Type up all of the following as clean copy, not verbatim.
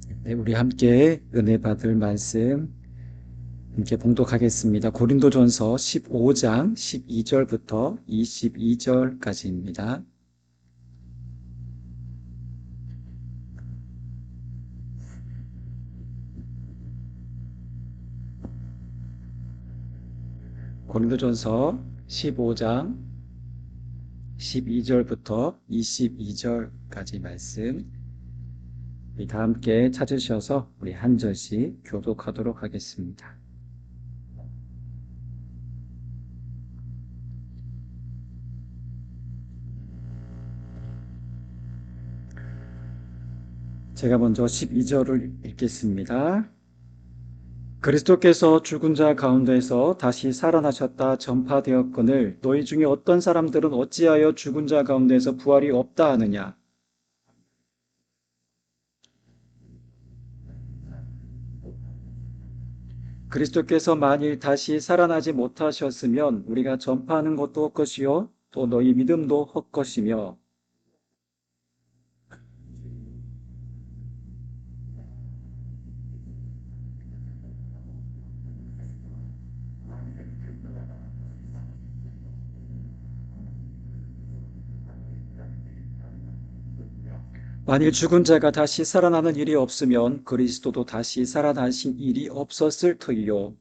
네, 우리 함께 은혜 받을 말씀 함께 봉독하겠습니다. 고린도전서 15장 12절부터 22절까지입니다. 고린도전서 15장 12절부터 22절까지 말씀 우리 다 함께 찾으셔서 우리 한 절씩 교독하도록 하겠습니다. 제가 먼저 12절을 읽겠습니다. 그리스도께서 죽은 자 가운데서 다시 살아나셨다 전파되었거늘 너희 중에 어떤 사람들은 어찌하여 죽은 자 가운데서 부활이 없다 하느냐. 그리스도께서 만일 다시 살아나지 못하셨으면 우리가 전파하는 것도 헛것이요 또 너희 믿음도 헛것이며 만일 죽은 자가 다시 살아나는 일이 없으면 그리스도도 다시 살아나신 일이 없었을 터이요.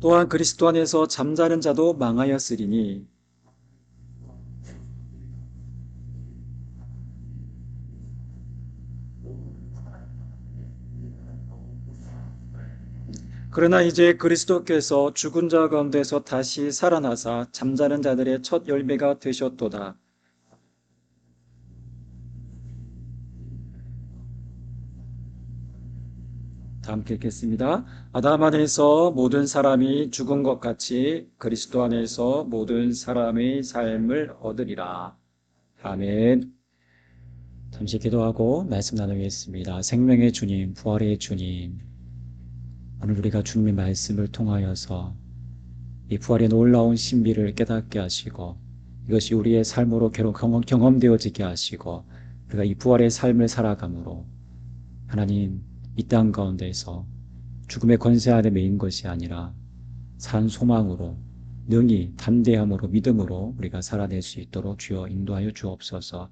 또한 그리스도 안에서 잠자는 자도 망하였으리니 그러나 이제 그리스도께서 죽은 자 가운데서 다시 살아나사 잠자는 자들의 첫 열매가 되셨도다. 다 함께 읽겠습니다. 아담 안에서 모든 사람이 죽은 것 같이 그리스도 안에서 모든 사람의 삶을 얻으리라. 아멘. 잠시 기도하고 말씀 나누겠습니다. 생명의 주님, 부활의 주님, 오늘 우리가 주님의 말씀을 통하여서 이 부활의 놀라운 신비를 깨닫게 하시고 이것이 우리의 삶으로 경험되어지게 하시고 우리가 이 부활의 삶을 살아감으로 하나님 이 땅 가운데서 죽음의 권세 아래 매인 것이 아니라 산 소망으로 능히 담대함으로 믿음으로 우리가 살아낼 수 있도록 주여 인도하여 주옵소서.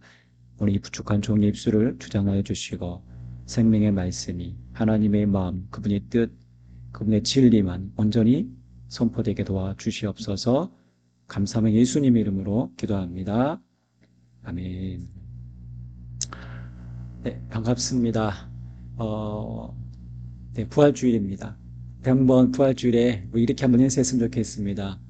오늘 이 부족한 종의 입술을 주장하여 주시고 생명의 말씀이 하나님의 마음 그분의 뜻 그분의 진리만 온전히 선포되게 도와주시옵소서. 감사하며 예수님 이름으로 기도합니다. 아멘. 네, 반갑습니다. 네, 부활주일입니다. 한번 부활주일에 이렇게 한번 인사했으면 좋겠습니다.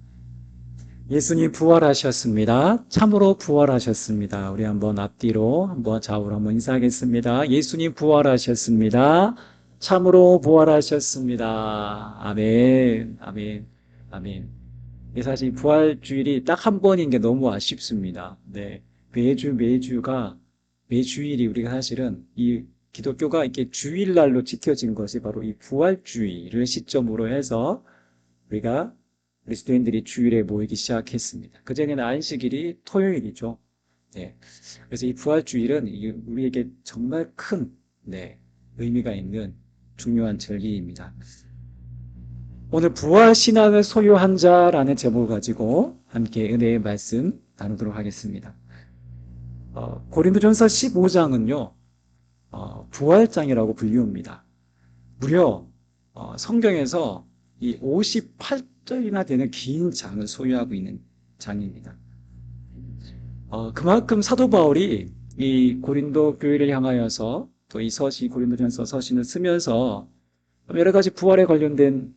예수님 부활하셨습니다. 참으로 부활하셨습니다. 우리 한번 앞뒤로 한번 좌우로 한번 인사하겠습니다. 예수님 부활하셨습니다. 참으로 부활하셨습니다. 아멘, 아멘, 아멘. 이게 사실 부활주일이 딱 한 번인 게 너무 아쉽습니다. 네. 매주가, 매주일이 우리가 사실은 이 기독교가 이렇게 주일날로 지켜진 것이 바로 이 부활주의를 시점으로 해서 우리가 그리스도인들이 주일에 모이기 시작했습니다. 그전에는 안식일이 토요일이죠. 네. 그래서 이 부활주일은 우리에게 정말 큰, 네, 의미가 있는 중요한 절기입니다. 오늘 부활신앙을 소유한 자라는 제목을 가지고 함께 은혜의 말씀 나누도록 하겠습니다. 고린도전서 15장은요, 부활장이라고 불리웁니다. 무려 성경에서 이 58절이나 되는 긴 장을 소유하고 있는 장입니다. 그만큼 사도 바울이 이 고린도 교회를 향하여서 또 이 고린도전서 서신을 쓰면서 여러 가지 부활에 관련된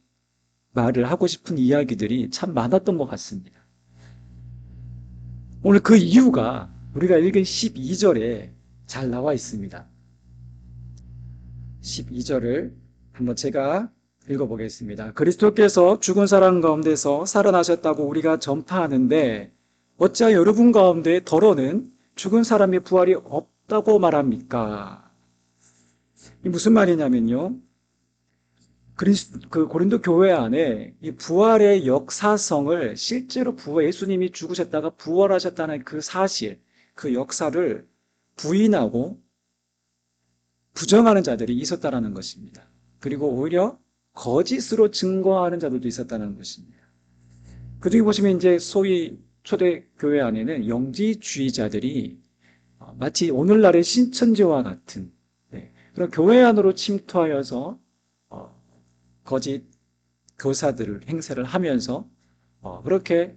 말을 하고 싶은 이야기들이 참 많았던 것 같습니다. 오늘 그 이유가 우리가 읽은 12절에 잘 나와 있습니다. 12절을 한번 제가 읽어보겠습니다. 그리스도께서 죽은 사람 가운데서 살아나셨다고 우리가 전파하는데 어찌하여 여러분 가운데 더러는 죽은 사람의 부활이 없다고 말합니까? 이 무슨 말이냐면요. 그 고린도 교회 안에 이 부활의 역사성을 실제로 예수님이 죽으셨다가 부활하셨다는 그 사실, 그 역사를 부인하고 부정하는 자들이 있었다는 것입니다. 그리고 오히려 거짓으로 증거하는 자들도 있었다는 것입니다. 그 중에 보시면 이제 소위 초대교회 안에는 영지주의자들이 마치 오늘날의 신천지와 같은 그런 교회 안으로 침투하여서 거짓 교사들을 행세를 하면서 그렇게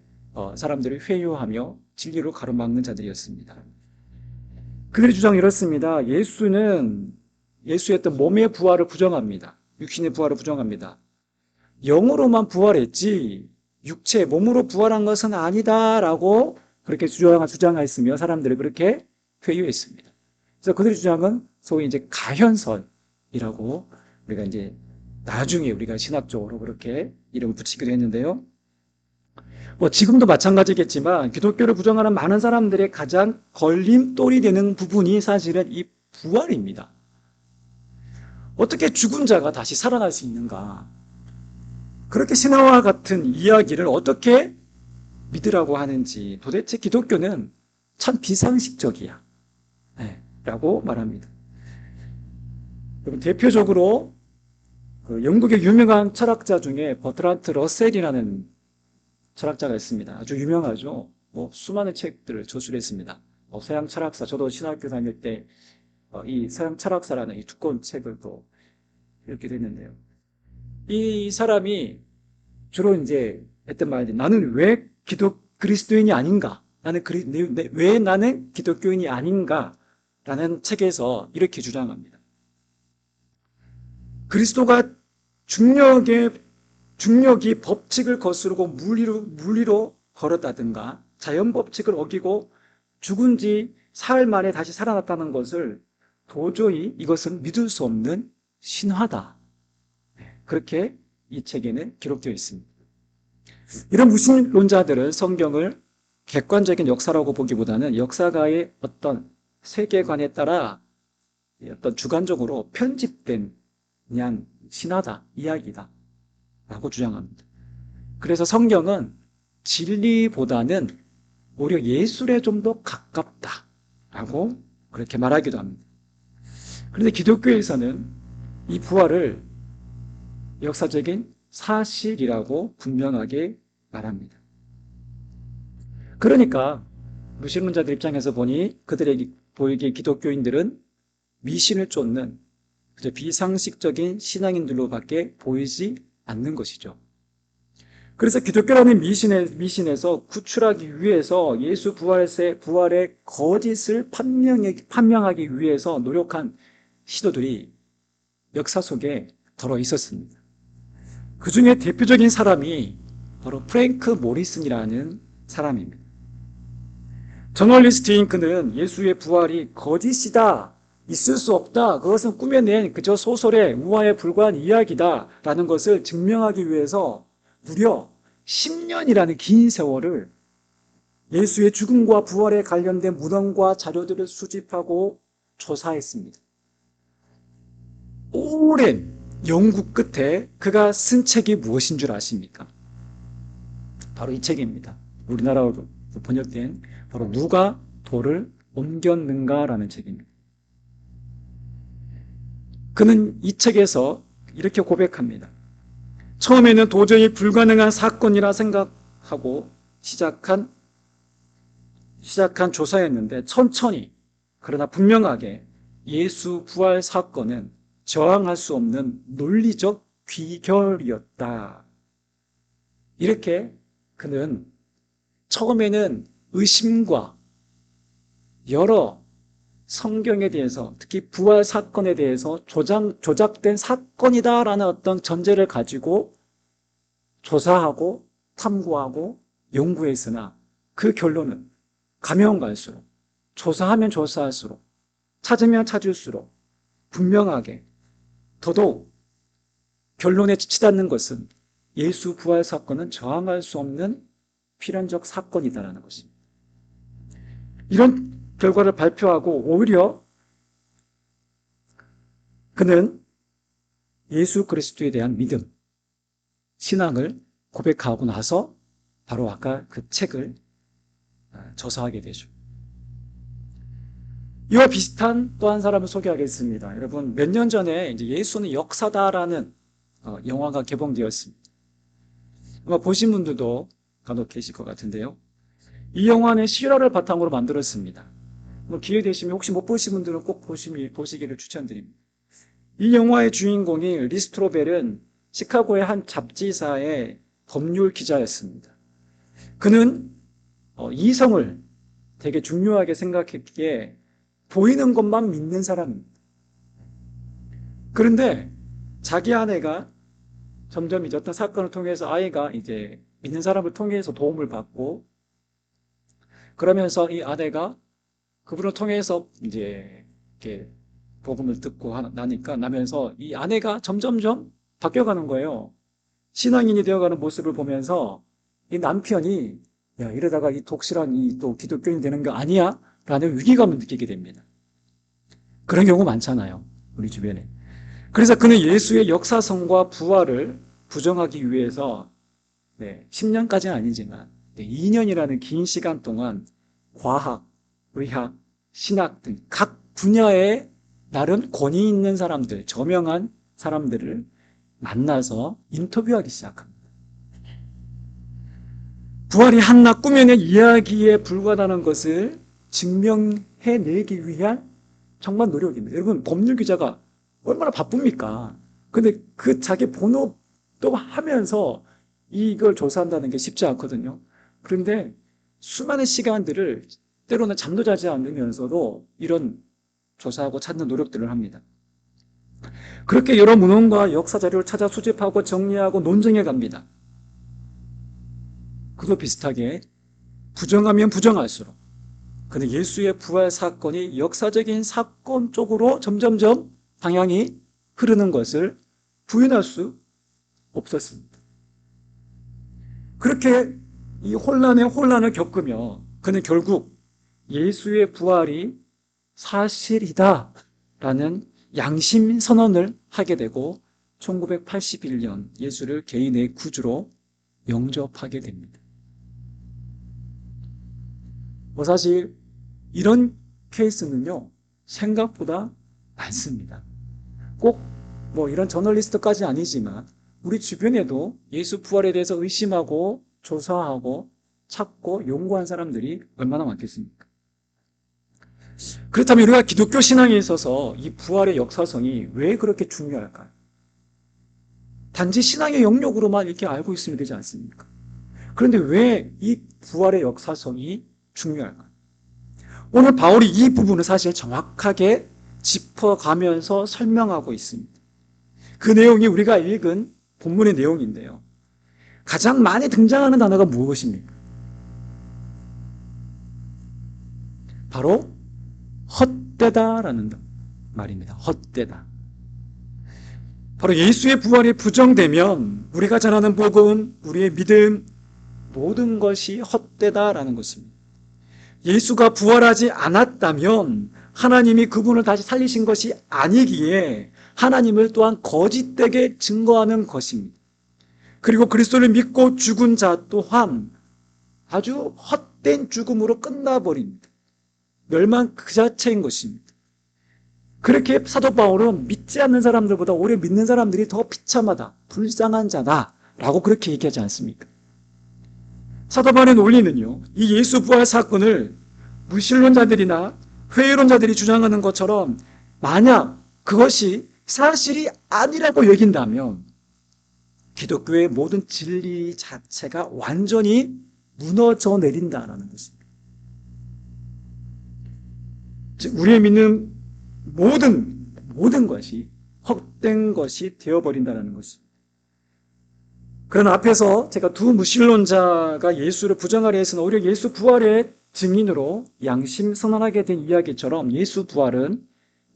사람들을 회유하며 진리로 가로막는 자들이었습니다. 그들의 주장이 이렇습니다. 예수의 어떤 몸의 부활을 부정합니다. 육신의 부활을 부정합니다. 영으로만 부활했지 육체, 몸으로 부활한 것은 아니다라고 그렇게 주장하였으며 사람들을 그렇게 회유했습니다. 그래서 그들의 주장은 소위 이제 가현설이라고 우리가 이제 나중에 우리가 신학적으로 그렇게 이름을 붙이기도 했는데요. 지금도 마찬가지겠지만 기독교를 부정하는 많은 사람들의 가장 걸림돌이 되는 부분이 사실은 이 부활입니다. 어떻게 죽은 자가 다시 살아날 수 있는가? 그렇게 신화와 같은 이야기를 어떻게 믿으라고 하는지 도대체 기독교는 참 비상식적이야 라고 말합니다. 대표적으로 영국의 유명한 철학자 중에 버트란트 러셀이라는 철학자가 있습니다. 아주 유명하죠. 수많은 책들을 저술했습니다. 서양 철학사, 저도 신학교 다닐 때 이 서양 철학사라는 이 두꺼운 책을 또 읽게 됐는데요. 이 사람이 주로 이제 했던 말이 나는 왜 그리스도인이 아닌가? 왜 나는 기독교인이 아닌가? 라는 책에서 이렇게 주장합니다. 그리스도가 중력이 법칙을 거스르고 물리로 걸었다든가 자연 법칙을 어기고 죽은 지 사흘 만에 다시 살아났다는 것을 도저히 이것은 믿을 수 없는 신화다. 그렇게 이 책에는 기록되어 있습니다. 이런 무신론자들은 성경을 객관적인 역사라고 보기보다는 역사가의 어떤 세계관에 따라 어떤 주관적으로 편집된 그냥 신화다, 이야기다 라고 주장합니다. 그래서 성경은 진리보다는 오히려 예술에 좀 더 가깝다 라고 그렇게 말하기도 합니다. 그런데 기독교에서는 이 부활을 역사적인 사실이라고 분명하게 말합니다. 그러니까 무신론자들 입장에서 보니 그들에게 보이기에 기독교인들은 미신을 쫓는 비상식적인 신앙인들로밖에 보이지 않는 것이죠. 그래서 기독교라는 미신에서 구출하기 위해서 예수 부활의 거짓을 판명하기 위해서 노력한 시도들이 역사 속에 들어 있었습니다. 그 중에 대표적인 사람이 바로 프랭크 모리슨이라는 사람입니다. 저널리스트인 그는 예수의 부활이 거짓이다, 있을 수 없다, 그것은 꾸며낸 그저 소설의 우화에 불과한 이야기다 라는 것을 증명하기 위해서 무려 10년이라는 긴 세월을 예수의 죽음과 부활에 관련된 문헌과 자료들을 수집하고 조사했습니다. 오랜 연구 끝에 그가 쓴 책이 무엇인 줄 아십니까? 바로 이 책입니다. 우리나라로 번역된 바로 누가 돌을 옮겼는가라는 책입니다. 그는 이 책에서 이렇게 고백합니다. 처음에는 도저히 불가능한 사건이라 생각하고 시작한 조사였는데 천천히 그러나 분명하게 예수 부활 사건은 저항할 수 없는 논리적 귀결이었다. 이렇게 그는 처음에는 의심과 여러 성경에 대해서 특히 부활 사건에 대해서 조작된 사건이다라는 어떤 전제를 가지고 조사하고 탐구하고 연구했으나 그 결론은 가면 갈수록 조사하면 조사할수록 찾으면 찾을수록 분명하게 더더욱 결론에 치닫는 것은 예수 부활 사건은 저항할 수 없는 필연적 사건이다라는 것입니다. 이런 결과를 발표하고 오히려 그는 예수 그리스도에 대한 믿음, 신앙을 고백하고 나서 바로 아까 그 책을 저서하게 되죠. 이와 비슷한 또 한 사람을 소개하겠습니다. 여러분, 몇 년 전에 이제 예수는 역사다라는 영화가 개봉되었습니다. 아마 보신 분들도 간혹 계실 것 같은데요. 이 영화는 실화를 바탕으로 만들었습니다. 기회 되시면 혹시 못 보신 분들은 꼭 보시기를 추천드립니다. 이 영화의 주인공이 리스트로벨은 시카고의 한 잡지사의 법률 기자였습니다. 그는 이성을 되게 중요하게 생각했기에 보이는 것만 믿는 사람입니다. 그런데 자기 아내가 점점 이제 어떤 사건을 통해서 아이가 이제 믿는 사람을 통해서 도움을 받고, 그러면서 이 아내가 그분을 통해서 이제 이렇게 복음을 듣고 나면서 이 아내가 점점점 바뀌어가는 거예요. 신앙인이 되어가는 모습을 보면서 이 남편이 야, 이러다가 이 독실한 이 또 기독교인 되는 거 아니야? 라는 위기감을 느끼게 됩니다. 그런 경우 많잖아요. 우리 주변에. 그래서 그는 예수의 역사성과 부활을 부정하기 위해서 10년까지는 아니지만 2년이라는 긴 시간 동안 과학, 의학, 신학 등 각 분야에 나름 권위 있는 사람들, 저명한 사람들을 만나서 인터뷰하기 시작합니다. 부활이 한낱 꾸며낸 이야기에 불과하다는 것을 증명해내기 위한 정말 노력입니다. 여러분, 법률 기자가 얼마나 바쁩니까? 근데 그 자기 본업도 하면서 이걸 조사한다는 게 쉽지 않거든요. 그런데 수많은 시간들을 때로는 잠도 자지 않으면서도 이런 조사하고 찾는 노력들을 합니다. 그렇게 여러 문헌과 역사 자료를 찾아 수집하고 정리하고 논증해 갑니다. 그도 비슷하게 부정하면 부정할수록 그는 예수의 부활 사건이 역사적인 사건 쪽으로 점점점 방향이 흐르는 것을 부인할 수 없었습니다. 그렇게 이 혼란을 겪으며 그는 결국 예수의 부활이 사실이다라는 양심 선언을 하게 되고 1981년 예수를 개인의 구주로 영접하게 됩니다. 사실 이런 케이스는요, 생각보다 많습니다. 꼭 이런 저널리스트까지 아니지만 우리 주변에도 예수 부활에 대해서 의심하고 조사하고 찾고 연구한 사람들이 얼마나 많겠습니까? 그렇다면 우리가 기독교 신앙에 있어서 이 부활의 역사성이 왜 그렇게 중요할까요? 단지 신앙의 영역으로만 이렇게 알고 있으면 되지 않습니까? 그런데 왜 이 부활의 역사성이 중요할까요? 오늘 바울이 이 부분을 사실 정확하게 짚어가면서 설명하고 있습니다. 그 내용이 우리가 읽은 본문의 내용인데요. 가장 많이 등장하는 단어가 무엇입니까? 바로 헛되다라는 말입니다. 헛되다. 바로 예수의 부활이 부정되면 우리가 전하는 복음, 우리의 믿음, 모든 것이 헛되다라는 것입니다. 예수가 부활하지 않았다면 하나님이 그분을 다시 살리신 것이 아니기에 하나님을 또한 거짓되게 증거하는 것입니다. 그리고 그리스도를 믿고 죽은 자 또한 아주 헛된 죽음으로 끝나버립니다. 멸망 그 자체인 것입니다. 그렇게 사도 바울은 믿지 않는 사람들보다 오래 믿는 사람들이 더 비참하다, 불쌍한 자다 라고 그렇게 얘기하지 않습니까? 사도 바울의 논리는요, 이 예수 부활 사건을 무신론자들이나 회의론자들이 주장하는 것처럼 만약 그것이 사실이 아니라고 여긴다면 기독교의 모든 진리 자체가 완전히 무너져 내린다는 것입니다. 즉 우리의 믿는 모든 것이 헛된 것이 되어버린다는 것입니다. 그러나 앞에서 제가 두 무신론자가 예수를 부정하려 했으나 오히려 예수 부활의 증인으로 양심 선언하게 된 이야기처럼 예수 부활은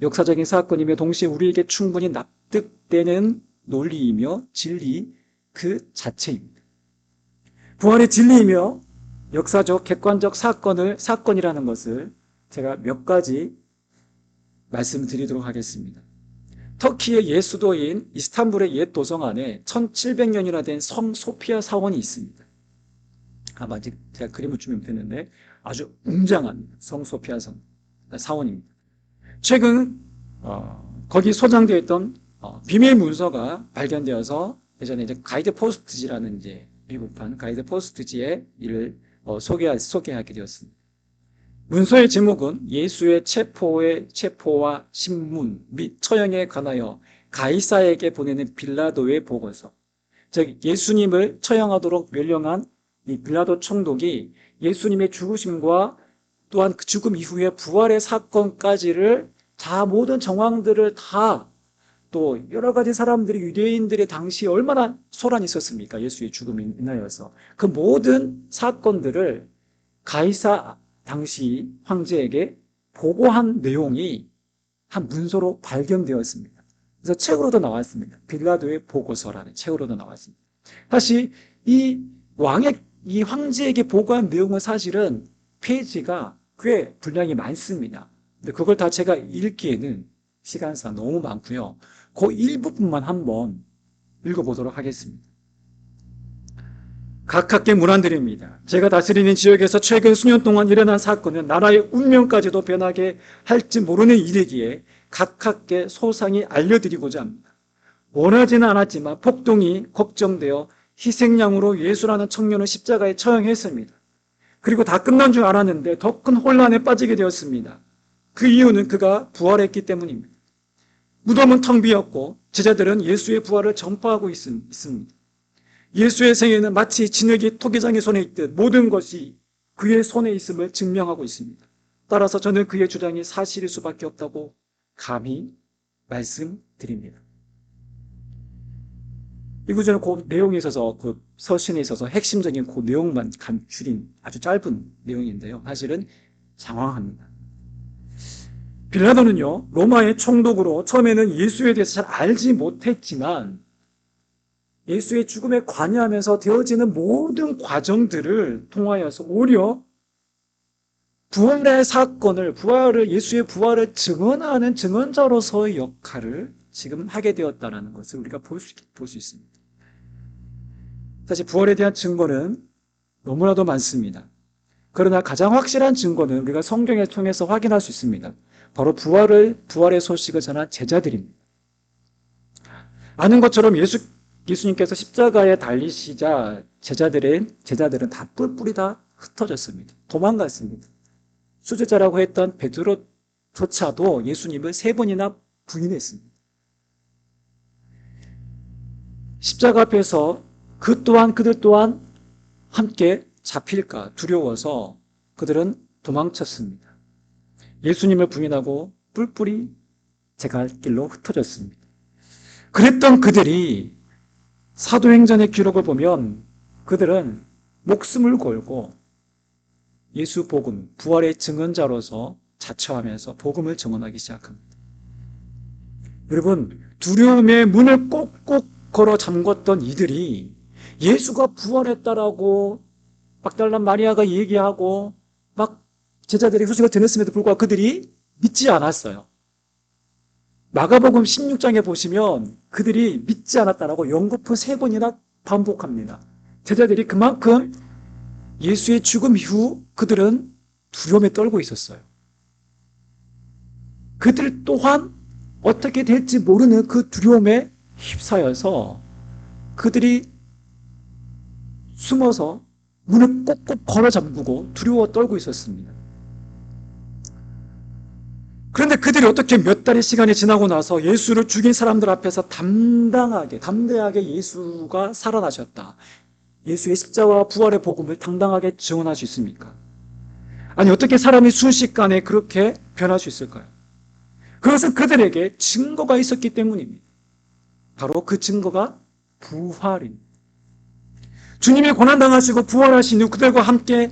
역사적인 사건이며 동시에 우리에게 충분히 납득되는 논리이며 진리 그 자체입니다. 부활의 진리이며 역사적 객관적 사건이라는 것을 제가 몇 가지 말씀드리도록 하겠습니다. 터키의 옛 수도인 이스탄불의 옛 도성 안에 1700년이나 된 성 소피아 사원이 있습니다. 아마 제가 그림을 주면 되는데 아주 웅장한 성 소피아 사원입니다. 최근 거기 소장되어 있던 비밀 문서가 발견되어서 예전에 이제 가이드 포스트지라는 이제 미국판 가이드 포스트지에 이를 소개하게 되었습니다. 문서의 제목은 예수의 체포와 신문 및 처형에 관하여 가이사에게 보내는 빌라도의 보고서. 즉 예수님을 처형하도록 명령한 이 빌라도 총독이 예수님의 죽으심과 또한 그 죽음 이후에 부활의 사건까지를 다 모든 정황들을 다 또 여러 가지 사람들이 유대인들의 당시 얼마나 소란이 있었습니까? 예수의 죽음에 인하여서 그 모든 사건들을 가이사 당시 황제에게 보고한 내용이 한 문서로 발견되었습니다. 그래서 책으로도 나왔습니다. 빌라도의 보고서라는 책으로도 나왔습니다. 사실 이 황제에게 보고한 내용은 사실은 페이지가 꽤 분량이 많습니다. 근데 그걸 다 제가 읽기에는 시간상 너무 많고요. 그 일부분만 한번 읽어보도록 하겠습니다. 각하께 문안드립니다. 제가 다스리는 지역에서 최근 수년 동안 일어난 사건은 나라의 운명까지도 변하게 할지 모르는 일이기에 각하께 소상히 알려드리고자 합니다. 원하지는 않았지만 폭동이 걱정되어 희생양으로 예수라는 청년을 십자가에 처형했습니다. 그리고 다 끝난 줄 알았는데 더 큰 혼란에 빠지게 되었습니다. 그 이유는 그가 부활했기 때문입니다. 무덤은 텅 비었고 제자들은 예수의 부활을 전파하고 있습니다. 예수의 생애는 마치 진흙이 토기장의 손에 있듯 모든 것이 그의 손에 있음을 증명하고 있습니다. 따라서 저는 그의 주장이 사실일 수밖에 없다고 감히 말씀드립니다. 이 구절은 그 내용에 있어서 그 서신에 있어서 핵심적인 그 내용만 줄인 아주 짧은 내용인데요. 사실은 장황합니다. 빌라도는요, 로마의 총독으로 처음에는 예수에 대해서 잘 알지 못했지만 예수의 죽음에 관여하면서 되어지는 모든 과정들을 통하여서 오히려 부활의 사건을, 예수의 부활을 증언하는 증언자로서의 역할을 지금 하게 되었다는 것을 우리가 볼 수 있습니다. 사실 부활에 대한 증거는 너무나도 많습니다. 그러나 가장 확실한 증거는 우리가 성경을 통해서 확인할 수 있습니다. 바로 부활의 소식을 전한 제자들입니다. 아는 것처럼 예수님께서 십자가에 달리시자 제자들은 다 뿔뿔이 다 흩어졌습니다. 도망갔습니다. 수제자라고 했던 베드로조차도 예수님을 3번이나 부인했습니다. 십자가 앞에서 그들 또한 함께 잡힐까 두려워서 그들은 도망쳤습니다. 예수님을 부인하고 뿔뿔이 제갈길로 흩어졌습니다. 그랬던 그들이 사도행전의 기록을 보면 그들은 목숨을 걸고 예수 복음, 부활의 증언자로서 자처하면서 복음을 증언하기 시작합니다. 여러분, 두려움의 문을 꼭꼭 걸어 잠궜던 이들이 예수가 부활했다라고 막달란 마리아가 얘기하고 막 제자들이 소식을 들었음에도 불구하고 그들이 믿지 않았어요. 마가복음 16장에 보시면 그들이 믿지 않았다라고 연거푸 3번이나 반복합니다. 제자들이 그만큼 예수의 죽음 이후 그들은 두려움에 떨고 있었어요. 그들 또한 어떻게 될지 모르는 그 두려움에 휩싸여서 그들이 숨어서 문을 꼭꼭 걸어 잠그고 두려워 떨고 있었습니다. 그런데 그들이 어떻게 몇 달의 시간이 지나고 나서 예수를 죽인 사람들 앞에서 담대하게 예수가 살아나셨다, 예수의 십자가와 부활의 복음을 당당하게 증언할 수 있습니까? 아니, 어떻게 사람이 순식간에 그렇게 변할 수 있을까요? 그것은 그들에게 증거가 있었기 때문입니다. 바로 그 증거가 부활입니다. 주님이 고난당하시고 부활하신 후 그들과 함께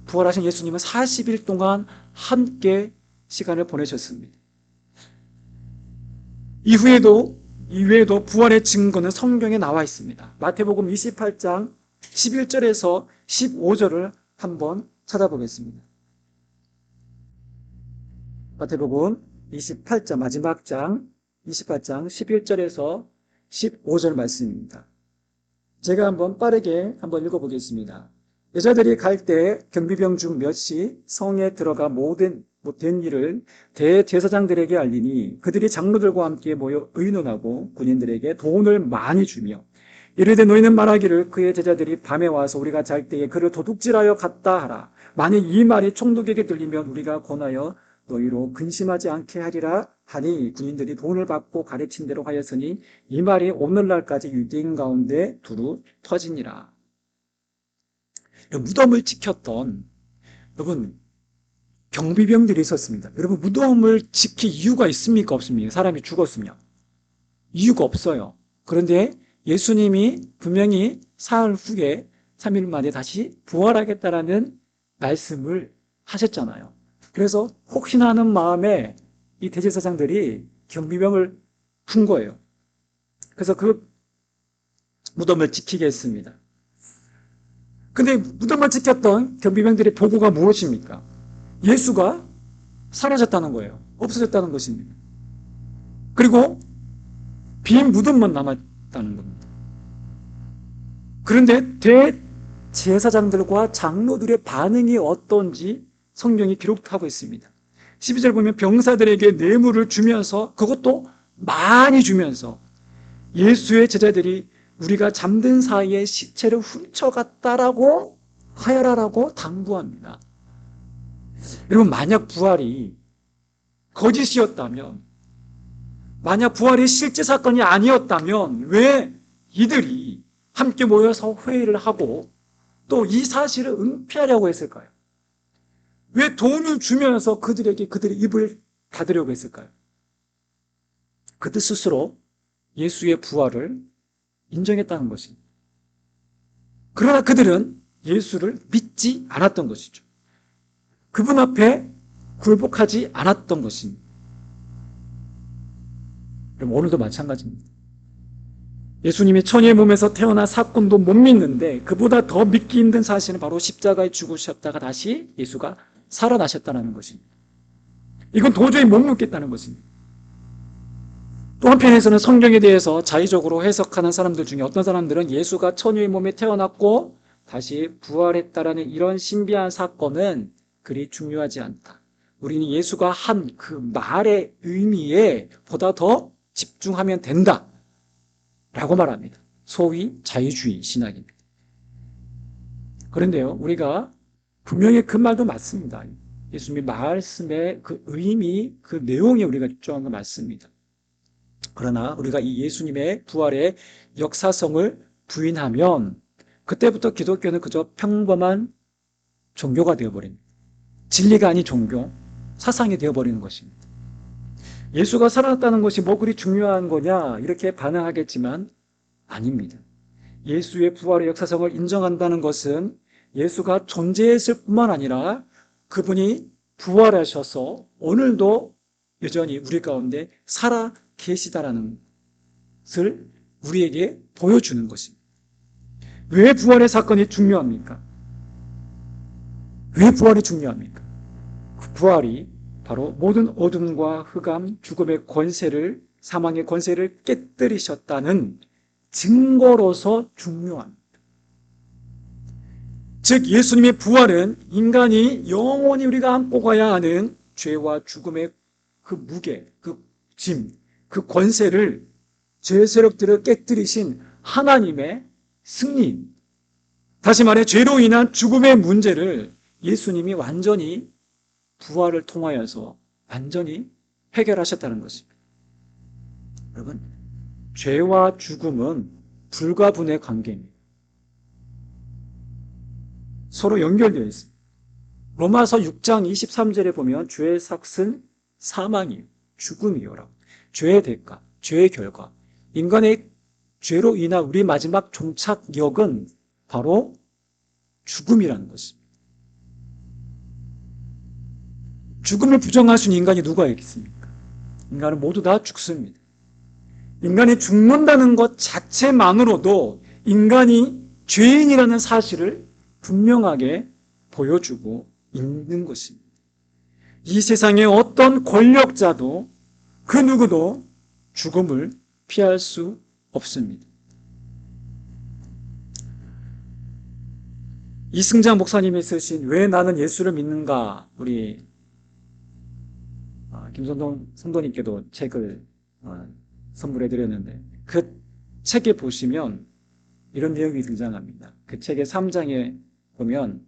부활하신 예수님은 40일 동안 함께 시간을 보내셨습니다. 이후에도 부활의 증거는 성경에 나와 있습니다. 마태복음 28장 11절에서 15절을 한번 찾아보겠습니다. 마태복음 28장 마지막 장 28장 11절에서 15절 말씀입니다. 제가 한번 빠르게 한번 읽어보겠습니다. 여자들이 갈 때 경비병 중 몇이 성에 들어가 모든 못된 일을 대제사장들에게 알리니 그들이 장로들과 함께 모여 의논하고 군인들에게 돈을 많이 주며 이르되 너희는 말하기를 그의 제자들이 밤에 와서 우리가 잘 때에 그를 도둑질하여 갔다 하라. 만일 이 말이 총독에게 들리면 우리가 권하여 너희로 근심하지 않게 하리라 하니 군인들이 돈을 받고 가르친 대로 하였으니 이 말이 오늘날까지 유대인 가운데 두루 터지니라. 무덤을 지켰던 여러분 경비병들이 있었습니다. 여러분 무덤을 지킬 이유가 있습니까? 없습니까? 사람이 죽었으면 이유가 없어요. 그런데 예수님이 분명히 사흘 후에 3일 만에 다시 부활하겠다라는 말씀을 하셨잖아요. 그래서 혹시나 하는 마음에 이 대제사장들이 경비병을 푼 거예요. 그래서 그 무덤을 지키게 했습니다. 근데 무덤을 지켰던 경비병들의 보고가 무엇입니까? 예수가 사라졌다는 거예요. 없어졌다는 것입니다. 그리고 빈 무덤만 남았다는 겁니다. 그런데 대제사장들과 장로들의 반응이 어떤지 성경이 기록하고 있습니다. 12절 보면 병사들에게 뇌물을 주면서 그것도 많이 주면서 예수의 제자들이 우리가 잠든 사이에 시체를 훔쳐갔다라고 하여라라고 당부합니다. 여러분 만약 부활이 거짓이었다면 만약 부활이 실제 사건이 아니었다면 왜 이들이 함께 모여서 회의를 하고 또 이 사실을 은폐하려고 했을까요? 왜 돈을 주면서 그들에게 그들의 입을 닫으려고 했을까요? 그들 스스로 예수의 부활을 인정했다는 것입니다. 그러나 그들은 예수를 믿지 않았던 것이죠. 그분 앞에 굴복하지 않았던 것입니다. 그럼 오늘도 마찬가지입니다. 예수님이 처녀의 몸에서 태어난 사건도 못 믿는데 그보다 더 믿기 힘든 사실은 바로 십자가에 죽으셨다가 다시 예수가 살아나셨다는 것입니다. 이건 도저히 못 믿겠다는 것입니다. 또 한편에서는 성경에 대해서 자의적으로 해석하는 사람들 중에 어떤 사람들은 예수가 처녀의 몸에 태어났고 다시 부활했다라는 이런 신비한 사건은 그리 중요하지 않다. 우리는 예수가 한 그 말의 의미에 보다 더 집중하면 된다 라고 말합니다. 소위 자유주의 신학입니다. 그런데요, 우리가 분명히 그 말도 맞습니다. 예수님의 말씀의 그 의미, 그 내용에 우리가 집중한 거 맞습니다. 그러나 우리가 이 예수님의 부활의 역사성을 부인하면 그때부터 기독교는 그저 평범한 종교가 되어버립니다. 진리가 아닌 종교, 사상이 되어버리는 것입니다. 예수가 살아났다는 것이 뭐 그리 중요한 거냐 이렇게 반응하겠지만 아닙니다. 예수의 부활의 역사성을 인정한다는 것은 예수가 존재했을 뿐만 아니라 그분이 부활하셔서 오늘도 여전히 우리 가운데 살아 계시다라는 것을 우리에게 보여주는 것입니다. 왜 부활의 사건이 중요합니까? 왜 부활이 중요합니까? 그 부활이 바로 모든 어둠과 흑암, 죽음의 권세를, 사망의 권세를 깨뜨리셨다는 증거로서 중요합니다. 즉 예수님의 부활은 인간이 영원히 우리가 안고 가야 하는 죄와 죽음의 그 무게, 그 짐, 그 권세를 죄 세력들을 깨뜨리신 하나님의 승리, 다시 말해 죄로 인한 죽음의 문제를 예수님이 완전히 부활을 통하여서 완전히 해결하셨다는 것입니다. 여러분, 죄와 죽음은 불가분의 관계입니다. 서로 연결되어 있습니다. 로마서 6장 23절에 보면 죄의 삭은 사망이요, 죽음이요라고. 죄의 대가, 죄의 결과, 인간의 죄로 인한 우리 마지막 종착역은 바로 죽음이라는 것입니다. 죽음을 부정할 수 있는 인간이 누가 있겠습니까? 인간은 모두 다 죽습니다. 인간이 죽는다는 것 자체만으로도 인간이 죄인이라는 사실을 분명하게 보여주고 있는 것입니다. 이 세상의 어떤 권력자도 그 누구도 죽음을 피할 수 없습니다. 이승장 목사님이 쓰신 왜 나는 예수를 믿는가, 우리 김선동 성도님께도 책을 선물해 드렸는데, 그 책에 보시면 이런 내용이 등장합니다. 그 책의 3장에 보면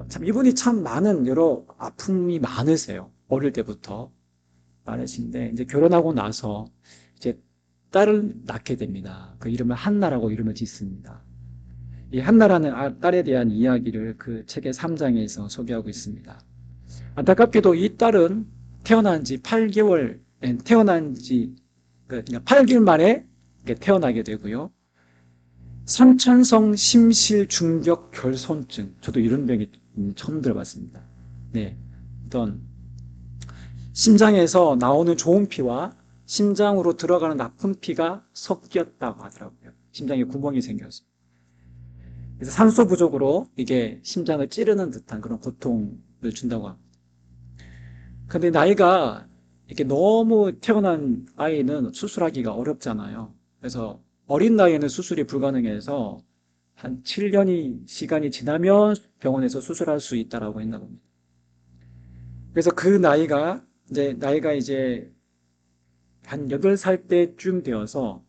참 이분이 참 많은 여러 아픔이 많으세요. 어릴 때부터 많으신데 이제 결혼하고 나서 이제 딸을 낳게 됩니다. 그 이름을 한나라고 이름을 짓습니다. 이 한나라는 딸에 대한 이야기를 그 책의 3장에서 소개하고 있습니다. 안타깝게도 이 딸은 태어난 지 8개월, 태어난 지 그러니까 8개월 만에 태어나게 되고요. 선천성 심실 중격 결손증, 저도 이런 병이 처음 들어봤습니다. 네, 어떤 심장에서 나오는 좋은 피와 심장으로 들어가는 나쁜 피가 섞였다고 하더라고요. 심장에 구멍이 생겨서. 그래서 산소 부족으로 이게 심장을 찌르는 듯한 그런 고통을 준다고 합니다. 근데 나이가 이렇게 너무 태어난 아이는 수술하기가 어렵잖아요. 그래서 어린 나이에는 수술이 불가능해서 한 7년이 시간이 지나면 병원에서 수술할 수 있다라고 했나 봅니다. 그래서 그 나이가 이제 한 8살 때쯤 되어서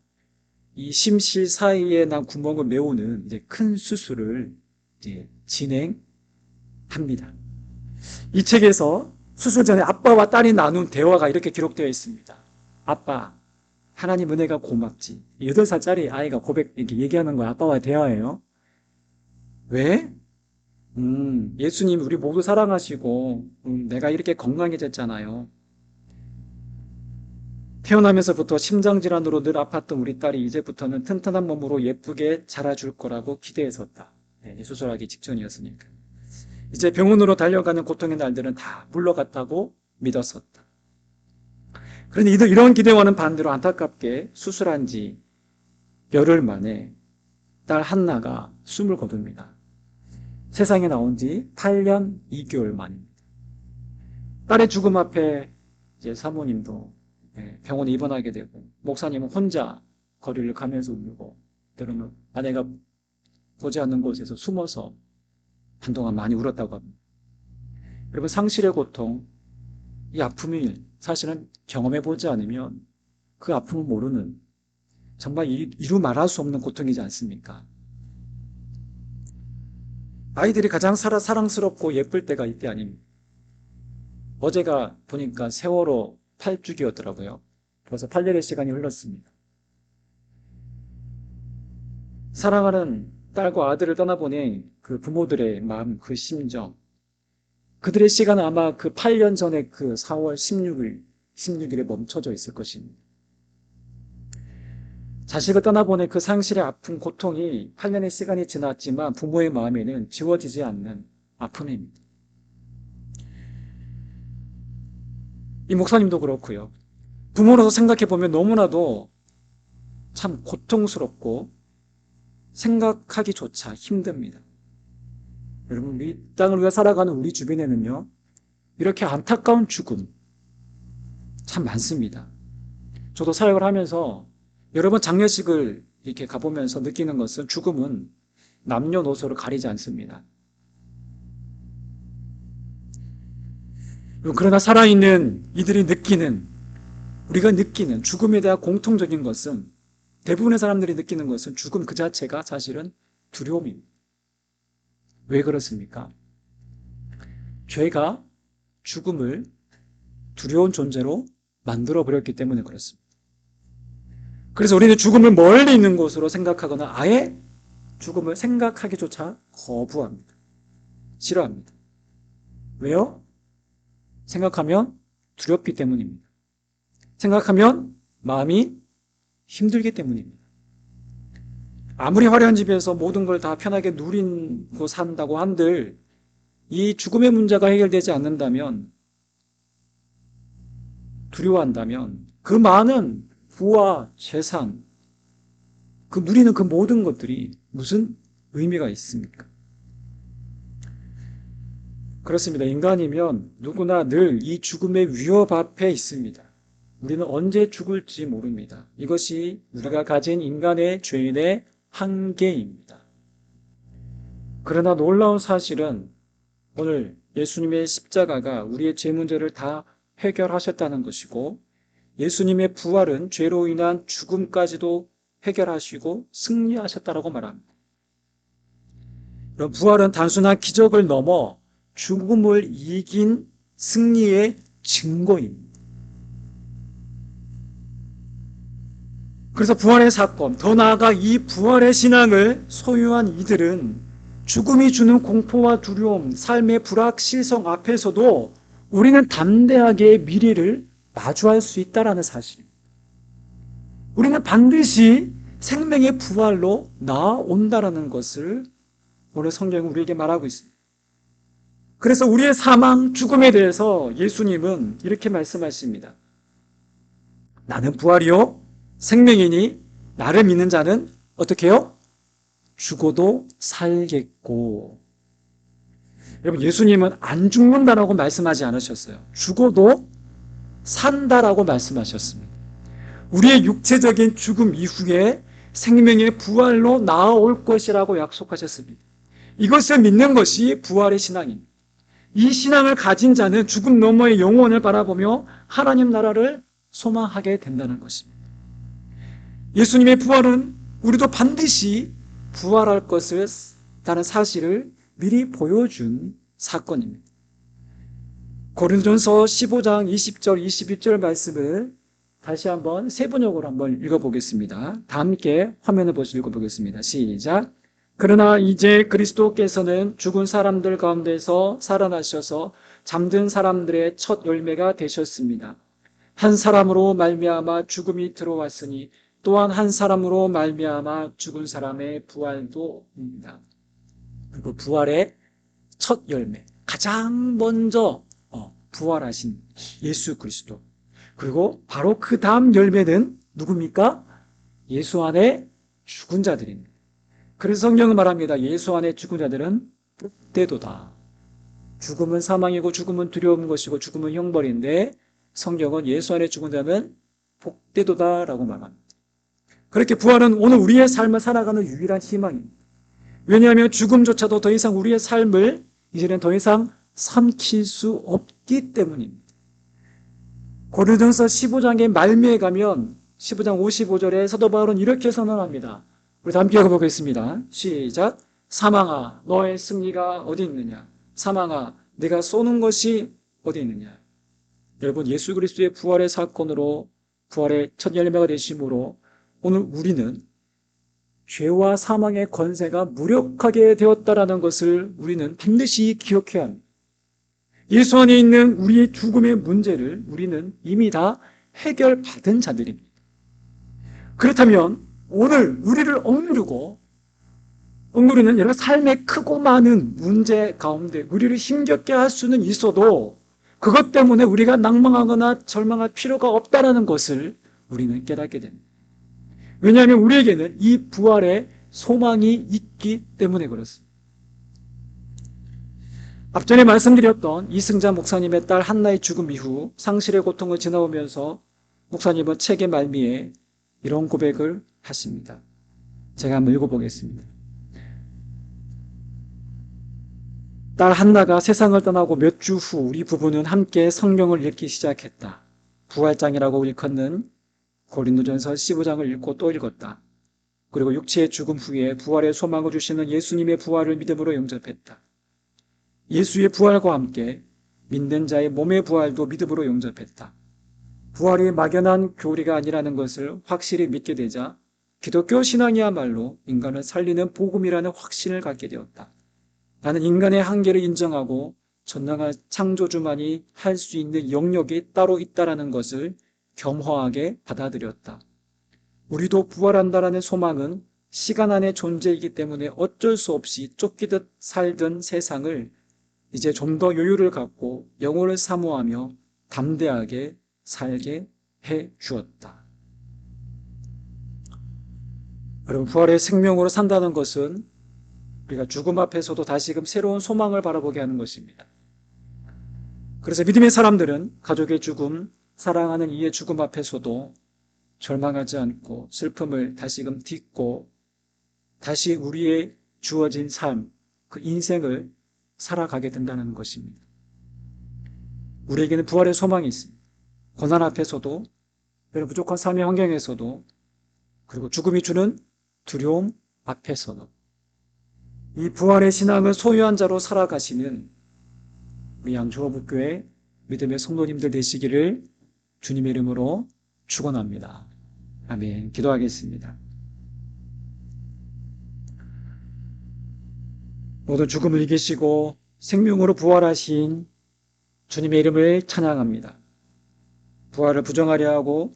이 심실 사이에 난 구멍을 메우는 이제 큰 수술을 이제 진행합니다. 이 책에서 수술 전에 아빠와 딸이 나눈 대화가 이렇게 기록되어 있습니다. 아빠, 하나님 은혜가 고맙지. 8살짜리 아이가 이렇게 얘기하는 거야. 아빠와의 대화예요. 왜? 예수님 우리 모두 사랑하시고 내가 이렇게 건강해졌잖아요. 태어나면서부터 심장질환으로 늘 아팠던 우리 딸이 이제부터는 튼튼한 몸으로 예쁘게 자라줄 거라고 기대했었다. 네, 수술하기 직전이었으니까. 이제 병원으로 달려가는 고통의 날들은 다 물러갔다고 믿었었다. 그런데 이런 기대와는 반대로 안타깝게 수술한 지 열흘 만에 딸 한나가 숨을 거둡니다. 세상에 나온 지 8년 2개월 만입니다. 딸의 죽음 앞에 이제 사모님도 병원에 입원하게 되고, 목사님은 혼자 거리를 가면서 울고, 때로는 아내가 보지 않는 곳에서 숨어서 한동안 많이 울었다고 합니다. 여러분, 상실의 고통, 이 아픔이 사실은 경험해보지 않으면 그 아픔을 모르는 정말 이루 말할 수 없는 고통이지 않습니까? 아이들이 가장 사랑스럽고 예쁠 때가 이때 아닙니까? 어제가 보니까 세월호 8주기였더라고요. 벌써 8년의 시간이 흘렀습니다. 사랑하는 딸과 아들을 떠나보낸 그 부모들의 마음, 그 심정, 그들의 시간은 아마 그 8년 전에 그 4월 16일에 멈춰져 있을 것입니다. 자식을 떠나보낸 그 상실의 아픈 고통이 8년의 시간이 지났지만 부모의 마음에는 지워지지 않는 아픔입니다. 이 목사님도 그렇고요. 부모로서 생각해보면 너무나도 참 고통스럽고 생각하기조차 힘듭니다. 여러분, 이 땅을 위해 살아가는 우리 주변에는요, 이렇게 안타까운 죽음 참 많습니다. 저도 사역을 하면서 여러 번 장례식을 이렇게 가보면서 느끼는 것은 죽음은 남녀노소를 가리지 않습니다. 그러나 살아있는 우리가 느끼는 죽음에 대한 공통적인 것은, 대부분의 사람들이 느끼는 것은 죽음 그 자체가 사실은 두려움입니다. 왜 그렇습니까? 죄가 죽음을 두려운 존재로 만들어버렸기 때문에 그렇습니다. 그래서 우리는 죽음을 멀리 있는 곳으로 생각하거나 아예 죽음을 생각하기조차 거부합니다. 싫어합니다. 왜요? 생각하면 두렵기 때문입니다. 생각하면 마음이 힘들기 때문입니다. 아무리 화려한 집에서 모든 걸 다 편하게 누리고 산다고 한들 이 죽음의 문제가 해결되지 않는다면, 두려워한다면 그 많은 부와 재산, 그 누리는 그 모든 것들이 무슨 의미가 있습니까? 그렇습니다. 인간이면 누구나 늘 이 죽음의 위협 앞에 있습니다. 우리는 언제 죽을지 모릅니다. 이것이 우리가 가진 인간의 죄인의 한계입니다. 그러나 놀라운 사실은 오늘 예수님의 십자가가 우리의 죄 문제를 다 해결하셨다는 것이고, 예수님의 부활은 죄로 인한 죽음까지도 해결하시고 승리하셨다라고 말합니다. 부활은 단순한 기적을 넘어 죽음을 이긴 승리의 증거입니다. 그래서 부활의 사건, 더 나아가 이 부활의 신앙을 소유한 이들은 죽음이 주는 공포와 두려움, 삶의 불확실성 앞에서도 우리는 담대하게 미래를 마주할 수 있다는 사실입니다. 우리는 반드시 생명의 부활로 나아온다는 것을 오늘 성경은 우리에게 말하고 있습니다. 그래서 우리의 사망, 죽음에 대해서 예수님은 이렇게 말씀하십니다. 나는 부활이요 생명이니 나를 믿는 자는 어떻게 해요? 죽어도 살겠고. 여러분, 예수님은 안 죽는다라고 말씀하지 않으셨어요. 죽어도 산다라고 말씀하셨습니다. 우리의 육체적인 죽음 이후에 생명의 부활로 나아올 것이라고 약속하셨습니다. 이것을 믿는 것이 부활의 신앙입니다. 이 신앙을 가진 자는 죽음 너머의 영혼을 바라보며 하나님 나라를 소망하게 된다는 것입니다. 예수님의 부활은 우리도 반드시 부활할 것을 라는 사실을 미리 보여준 사건입니다. 고린도전서 15장 20절 21절 말씀을 다시 한번 세번역으로 한번 읽어보겠습니다. 다 함께 화면을 보시고 읽어보겠습니다. 시작. 그러나 이제 그리스도께서는 죽은 사람들 가운데서 살아나셔서 잠든 사람들의 첫 열매가 되셨습니다. 한 사람으로 말미암아 죽음이 들어왔으니 또한 한 사람으로 말미암아 죽은 사람의 부활도입니다. 그리고 부활의 첫 열매, 가장 먼저 부활하신 예수 그리스도. 그리고 바로 그 다음 열매는 누굽니까? 예수 안에 죽은 자들입니다. 그래서 성경은 말합니다. 예수 안에 죽은 자들은 복되도다. 죽음은 사망이고 죽음은 두려운 것이고 죽음은 형벌인데 성경은 예수 안에 죽은 자는 복되도다라고 말합니다. 그렇게 부활은 오늘 우리의 삶을 살아가는 유일한 희망입니다. 왜냐하면 죽음조차도 더 이상 우리의 삶을 이제는 더 이상 삼킬 수 없기 때문입니다. 고린도전서 15장의 말미에 가면 15장 55절에 사도 바울은 이렇게 선언합니다. 우리 함께 읽어보겠습니다. 시작. 사망아 너의 승리가 어디 있느냐? 사망아 내가 쏘는 것이 어디 있느냐? 여러분, 예수 그리스도의 부활의 사건으로 부활의 첫 열매가 되심으로 오늘 우리는 죄와 사망의 권세가 무력하게 되었다라는 것을 우리는 반드시 기억해야 합니다. 예수 안에 있는 우리의 죽음의 문제를 우리는 이미 다 해결받은 자들입니다. 그렇다면 오늘 우리를 억누르는 여러 삶의 크고 많은 문제 가운데 우리를 힘겹게 할 수는 있어도 그것 때문에 우리가 낭망하거나 절망할 필요가 없다는 것을 우리는 깨닫게 됩니다. 왜냐하면 우리에게는 이 부활의 소망이 있기 때문에 그렇습니다. 앞전에 말씀드렸던 이승자 목사님의 딸 한나의 죽음 이후 상실의 고통을 지나오면서 목사님은 책의 말미에 이런 고백을 하십니다. 제가 한번 읽어보겠습니다. 딸 한나가 세상을 떠나고 몇 주 후 우리 부부는 함께 성경을 읽기 시작했다. 부활장이라고 일컫는 고린도전서 15장을 읽고 또 읽었다. 그리고 육체의 죽음 후에 부활의 소망을 주시는 예수님의 부활을 믿음으로 영접했다. 예수의 부활과 함께 믿는 자의 몸의 부활도 믿음으로 영접했다. 부활이 막연한 교리가 아니라는 것을 확실히 믿게 되자 기독교 신앙이야말로 인간을 살리는 복음이라는 확신을 갖게 되었다. 나는 인간의 한계를 인정하고 전능한 창조주만이 할 수 있는 영역이 따로 있다는 것을 겸허하게 받아들였다. 우리도 부활한다라는 소망은 시간 안의 존재이기 때문에 어쩔 수 없이 쫓기듯 살던 세상을 이제 좀 더 여유를 갖고 영혼을 사모하며 담대하게 살게 해 주었다. 여러분, 부활의 생명으로 산다는 것은 우리가 죽음 앞에서도 다시금 새로운 소망을 바라보게 하는 것입니다. 그래서 믿음의 사람들은 가족의 죽음, 사랑하는 이의 죽음 앞에서도 절망하지 않고 슬픔을 다시금 딛고 다시 우리의 주어진 삶, 그 인생을 살아가게 된다는 것입니다. 우리에게는 부활의 소망이 있습니다. 고난 앞에서도, 부족한 삶의 환경에서도, 그리고 죽음이 주는 두려움 앞에서도 이 부활의 신앙을 소유한 자로 살아가시는 우리 양조어북교회 믿음의 성도님들 되시기를 주님의 이름으로 축원합니다. 아멘. 기도하겠습니다. 모든 죽음을 이기시고 생명으로 부활하신 주님의 이름을 찬양합니다. 부활을 부정하려 하고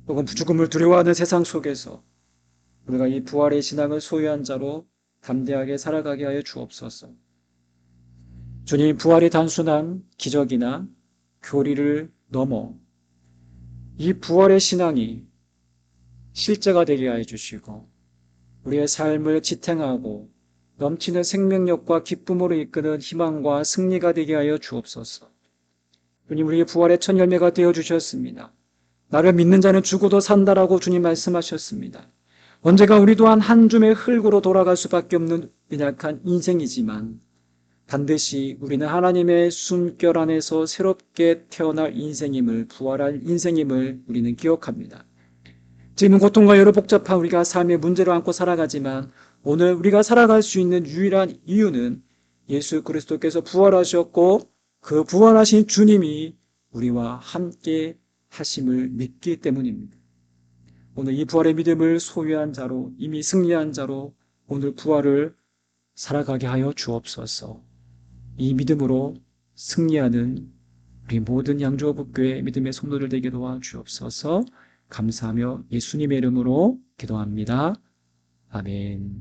혹은 죽음을 두려워하는 세상 속에서 우리가 이 부활의 신앙을 소유한 자로 담대하게 살아가게 하여 주옵소서. 주님, 부활이 단순한 기적이나 교리를 넘어 이 부활의 신앙이 실제가 되게 하여 주시고 우리의 삶을 지탱하고 넘치는 생명력과 기쁨으로 이끄는 희망과 승리가 되게 하여 주옵소서. 주님, 우리의 부활의 첫 열매가 되어 주셨습니다. 나를 믿는 자는 죽어도 산다라고 주님 말씀하셨습니다. 언제가 우리 또한 한 줌의 흙으로 돌아갈 수밖에 없는 연약한 인생이지만 반드시 우리는 하나님의 숨결 안에서 새롭게 태어날 인생임을, 부활할 인생임을 우리는 기억합니다. 지금은 고통과 여러 복잡한 우리가 삶의 문제를 안고 살아가지만 오늘 우리가 살아갈 수 있는 유일한 이유는 예수 그리스도께서 부활하셨고 그 부활하신 주님이 우리와 함께 하심을 믿기 때문입니다. 오늘 이 부활의 믿음을 소유한 자로, 이미 승리한 자로 오늘 부활을 살아가게 하여 주옵소서. 이 믿음으로 승리하는 우리 모든 양조어북교회 믿음의 성도들 되게 도와주옵소서. 감사하며 예수님의 이름으로 기도합니다. 아멘.